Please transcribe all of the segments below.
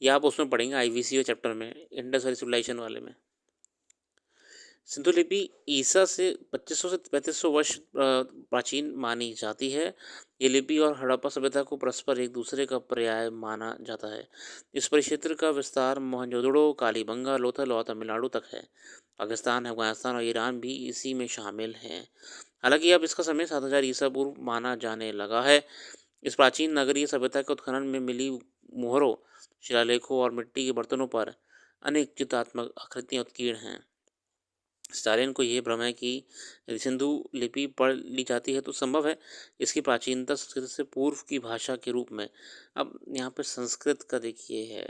ये आप उसमें पढ़ेंगे IVCO चैप्टर में, इंडस वैली सिविलाइजेशन वाले में। सिंधु लिपि ईसा से 2500 से 3500 वर्ष प्राचीन मानी जाती है। ये लिपि और हड़प्पा सभ्यता को परस्पर एक दूसरे का पर्याय माना जाता है। इस परिक्षेत्र का विस्तार मोहनजोदड़ो, कालीबंगा, लोथल और तमिलनाडु तक है। पाकिस्तान, अफगानिस्तान और ईरान भी इसी में शामिल हैं। हालांकि अब इसका समय 7000 ईसा पूर्व माना जाने लगा है। इस प्राचीन नगरीय सभ्यता के उत्खनन में मिली मोहरों, शिलालेखों और मिट्टी के बर्तनों पर अनेक चित्रात्मक आकृतियां उत्कीर्ण हैं। स्टालिन को ये भ्रम है कि यदि सिंधु लिपि पढ़ ली जाती है तो संभव है इसकी प्राचीनता संस्कृत से पूर्व की भाषा के रूप में, अब यहाँ पे संस्कृत का देखिए है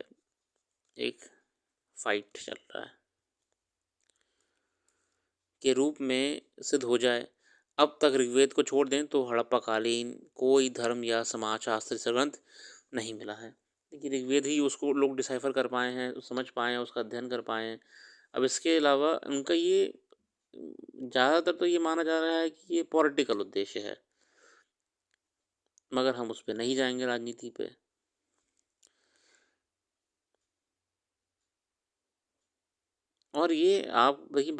एक फाइट चल रहा है, के रूप में सिद्ध हो जाए। अब तक ऋग्वेद को छोड़ दें तो हड़प्पाकालीन कोई धर्म या समाजशास्त्र ग्रंथ नहीं मिला है। लेकिन ऋग्वेद ही उसको लोग डिसाइफर कर पाए हैं, समझ पाए हैं, उसका अध्ययन कर पाए हैं। अब इसके अलावा उनका ये ज़्यादातर तो ये माना जा रहा है कि ये पॉलिटिकल उद्देश्य है, मगर हम उस पर नहीं जाएंगे राजनीति पे। और ये आप देखिए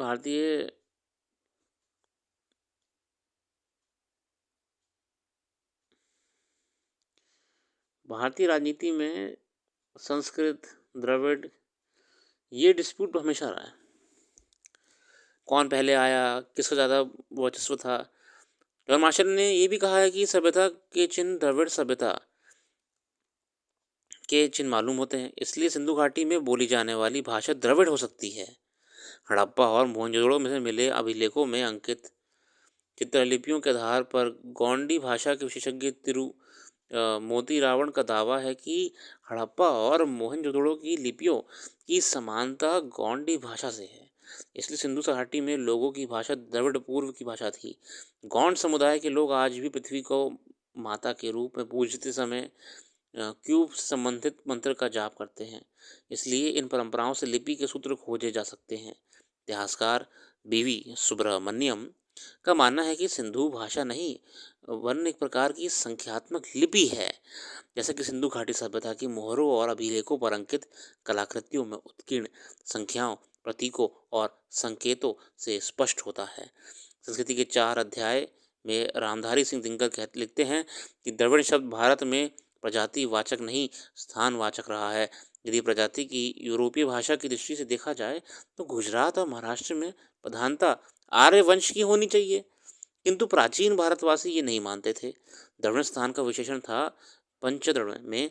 भारतीय राजनीति में संस्कृत, द्रविड़, ये डिस्प्यूट हमेशा रहा है। कौन पहले आया, किसका ज़्यादा वर्चस्व था। जॉन मार्शल ने ये भी कहा है कि सभ्यता के चिन्ह द्रविड़ सभ्यता के चिन्ह मालूम होते हैं, इसलिए सिंधु घाटी में बोली जाने वाली भाषा द्रविड़ हो सकती है। हड़प्पा और मोहनजोदड़ो में से मिले अभिलेखों में अंकित चित्रलिपियों के आधार पर गोंडी भाषा के विशेषज्ञ मोती रावण का दावा है कि हड़प्पा और मोहनजोदड़ो की लिपियों की समानता गोंडी भाषा से है। इसलिए सिंधु घाटी में लोगों की भाषा द्रविड़ पूर्व की भाषा थी। गौंड समुदाय के लोग आज भी पृथ्वी को माता के रूप में पूजते समय क्यूब से संबंधित मंत्र का जाप करते हैं। इसलिए इन परंपराओं से लिपि के सूत्र खोजे जा सकते हैं। इतिहासकार बीवी सुब्रमण्यम का मानना है कि सिंधु भाषा नहीं वरन एक प्रकार की संख्यात्मक लिपि है, जैसा कि सिंधु घाटी सभ्यता की मोहरों और अभिलेखों पर अंकित कलाकृतियों में उत्कीर्ण संख्याओं, प्रतीकों और संकेतों से स्पष्ट होता है। संस्कृति के 4 अध्याय में रामधारी सिंह दिनकर लिखते हैं कि द्रविड़ शब्द भारत में प्रजाति वाचक नहीं स्थान वाचक रहा है। यदि प्रजाति की यूरोपीय भाषा की दृष्टि से देखा जाए तो गुजरात और महाराष्ट्र में प्रधानता आर्य वंश की होनी चाहिए, किंतु प्राचीन भारतवासी ये नहीं मानते थे। द्रविड़ स्थान का विशेषण था पंचद्रविड़ में